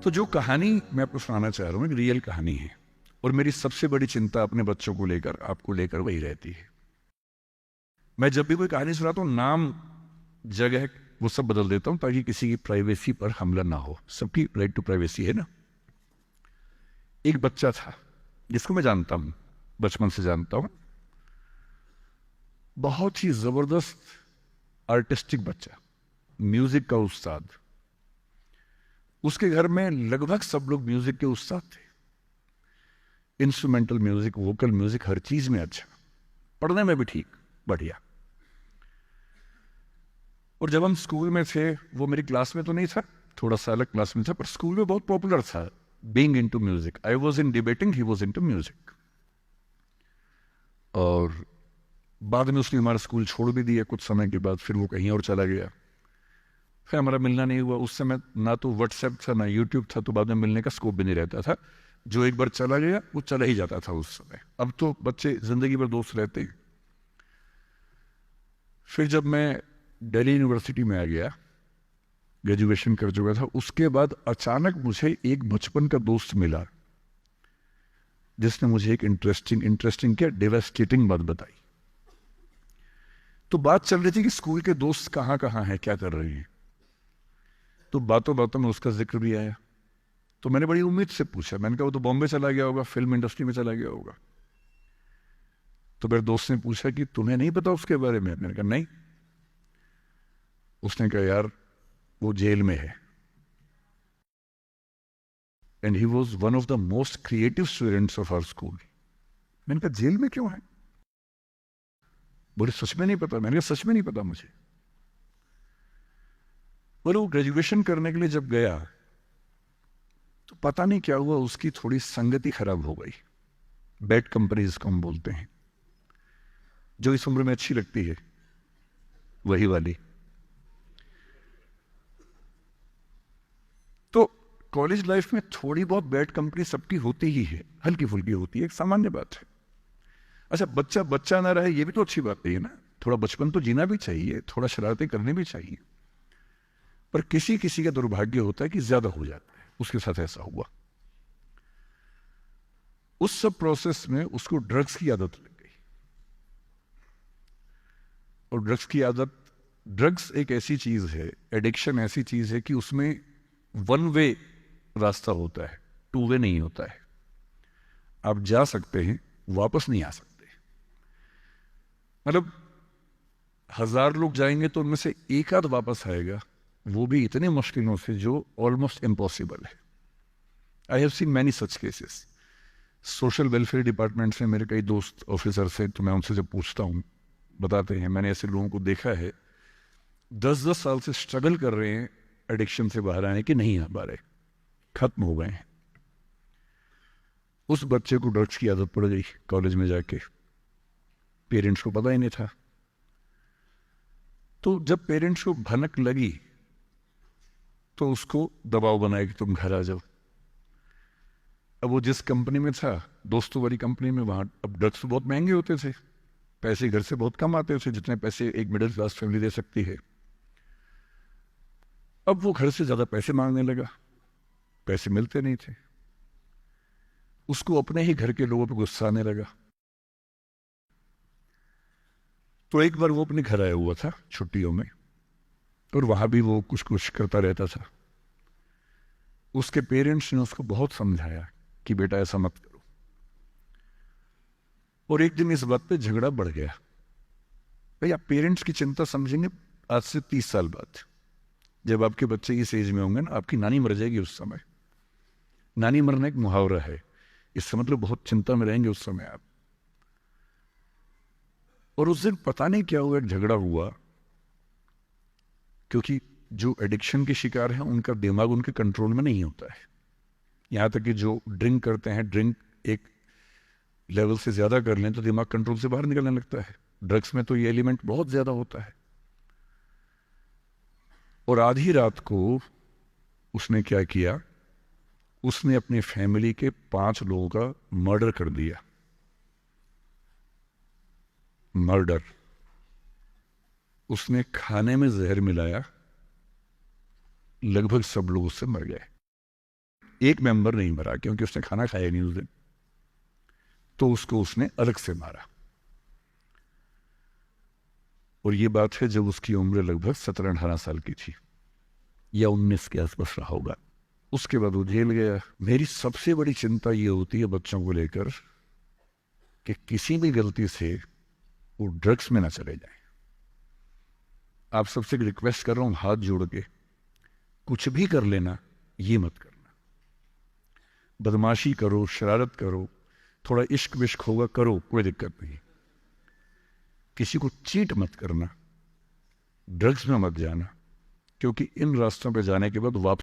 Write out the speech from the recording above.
तो जो कहानी मैं आपको सुनाना चाह रहा हूँ एक रियल कहानी है, और मेरी सबसे बड़ी चिंता अपने बच्चों को लेकर, आपको लेकर वही रहती है। मैं जब भी कोई कहानी सुनाता हूँ, नाम, जगह, वो सब बदल देता हूँ ताकि किसी की प्राइवेसी पर हमला ना हो। सबकी राइट टू प्राइवेसी है ना। एक बच्चा था जिसको मैं जानता हूँ, बचपन से जानता हूँ, बहुत ही जबरदस्त आर्टिस्टिक बच्चा, म्यूजिक का उस्ताद। उसके घर में लगभग सब लोग म्यूजिक के उस्ताद थे। इंस्ट्रूमेंटल म्यूजिक, वोकल म्यूजिक, हर चीज में अच्छा, पढ़ने में भी ठीक, बढ़िया। और जब हम स्कूल में थे, वो मेरी क्लास में तो नहीं था, थोड़ा सा अलग क्लास में था, पर स्कूल में बहुत पॉपुलर था, being into music. I was in debating, he was into music. और बाद में उसने हमारा स्कूल छोड़ भी दिया कुछ समय के बाद, फिर वो कहीं और चला गया, फिर हमारा मिलना नहीं हुआ। उस समय ना तो व्हाट्सएप था ना यूट्यूब था, तो बाद में मिलने का स्कोप भी नहीं रहता था। जो एक बार चला गया वो चला ही जाता था उस समय। अब तो बच्चे जिंदगी भर दोस्त रहते हैं। फिर जब मैं दिल्ली यूनिवर्सिटी में आ गया, ग्रेजुएशन कर चुका था, उसके बाद अचानक मुझे एक बचपन का दोस्त मिला जिसने मुझे एक इंटरेस्टिंग क्या, डेवास्टेटिंग बात बताई। तो बात चल रही थी कि स्कूल के दोस्त कहाँ कहाँ हैं, क्या कर रहे हैं। तो बातों बातों में उसका जिक्र भी आया। तो मैंने बड़ी उम्मीद से पूछा, मैंने कहा वो तो बॉम्बे चला गया होगा, फिल्म इंडस्ट्री में चला गया होगा। तो मेरे दोस्त ने पूछा कि तुम्हें नहीं पता उसके बारे में? मैंने कहा नहीं। उसने कहा यार वो जेल में है, and he was one of the most creative students of our school. मैंने कहा जेल में क्यों है? बोले सच में नहीं पता। मैंने कहा सच में नहीं पता मुझे। बोले वो ग्रेजुएशन करने के लिए जब गया तो पता नहीं क्या हुआ, उसकी थोड़ी संगति खराब हो गई। बैड कंपनी जिसको हम बोलते हैं, जो इस उम्र में अच्छी लगती है, वही वाली। तो कॉलेज लाइफ में थोड़ी बहुत बैड कंपनी सबकी होती ही है, हल्की फुल्की होती है, एक सामान्य बात है। अच्छा, बच्चा बच्चा ना रहे ये भी तो अच्छी बात नहीं है ना। थोड़ा बचपन तो जीना भी चाहिए, थोड़ा शरारतें करनी भी चाहिए। पर किसी किसी का दुर्भाग्य होता है कि ज्यादा हो जाता है। उसके साथ ऐसा हुआ। उस सब प्रोसेस में उसको ड्रग्स की आदत लग गई। और ड्रग्स की आदत, ड्रग्स एक ऐसी चीज है, एडिक्शन ऐसी चीज है कि उसमें वन वे रास्ता होता है, टू वे नहीं होता है। आप जा सकते हैं, वापस नहीं आ सकते। मतलब 1000 लोग जाएंगे तो उनमें से एक आध वापस आएगा, वो भी इतने मुश्किलों से जो ऑलमोस्ट इम्पॉसिबल है। I have seen many such cases. Social welfare department से मेरे कई दोस्त ऑफिसर से, तो मैं उनसे जब पूछता हूँ बताते हैं, मैंने ऐसे लोगों को देखा है 10-10 साल से स्ट्रगल कर रहे हैं एडिक्शन से बाहर आने के, नहीं आ पा रहे, खत्म हो गए हैं। उस बच्चे को ड्रग्स की आदत पड़ गई कॉलेज में जाके, पेरेंट्स को पता ही नहीं था। तो जब पेरेंट्स को भनक लगी तो उसको दबाव बनाया कि तुम घर आ जाओ। अब वो जिस कंपनी में था, दोस्तों वाली कंपनी में, वहां अब ड्रग्स तो बहुत महंगे होते थे, पैसे घर से बहुत कम आते थे, जितने पैसे एक मिडिल क्लास फैमिली दे सकती है। अब वो घर से ज्यादा पैसे मांगने लगा, पैसे मिलते नहीं थे। उसको अपने ही घर के लोगों पर गुस्सा आने लगा। तो एक बार वो अपने घर आया हुआ था छुट्टियों में, और वहां भी वो कुछ कुछ करता रहता था। उसके पेरेंट्स ने उसको बहुत समझाया कि बेटा ऐसा मत करो। और एक दिन इस बात पे झगड़ा बढ़ गया। भाई आप पेरेंट्स की चिंता समझेंगे आज से 30 साल बाद, जब आपके बच्चे इस एज में होंगे ना, आपकी नानी मर जाएगी उस समय। नानी मरना एक मुहावरा है, इससे मतलब बहुत चिंता में रहेंगे उस समय आप। और उस दिन पता नहीं क्या हुआ, एक झगड़ा हुआ, क्योंकि जो एडिक्शन के शिकार हैं उनका दिमाग उनके कंट्रोल में नहीं होता है। यहां तक कि जो ड्रिंक करते हैं, ड्रिंक एक लेवल से ज्यादा कर लें तो दिमाग कंट्रोल से बाहर निकलने लगता है। ड्रग्स में तो ये एलिमेंट बहुत ज्यादा होता है। और आधी रात को उसने क्या किया, उसने अपनी फैमिली के 5 लोगों का मर्डर कर दिया। मर्डर। उसने खाने में जहर मिलाया, लगभग सब लोग उससे मर गए। एक मेंबर नहीं मरा क्योंकि उसने खाना खाया नहीं उस दिन, तो उसको उसने अलग से मारा। और ये बात है जब उसकी उम्र लगभग 17-18 साल की थी या 19 के आसपास रहा होगा। उसके बाद वो जेल गया। मेरी सबसे बड़ी चिंता ये होती है बच्चों को लेकर कि किसी भी गलती से वो ड्रग्स में ना चले जाएं। आप सबसे रिक्वेस्ट कर रहा हूं हाथ जोड़ के, कुछ भी कर लेना, ये मत करना। बदमाशी करो, शरारत करो, थोड़ा इश्क विश्क होगा करो, कोई दिक्कत नहीं। किसी को चीट मत करना, ड्रग्स में मत जाना, क्योंकि इन रास्तों पे जाने के बाद वापस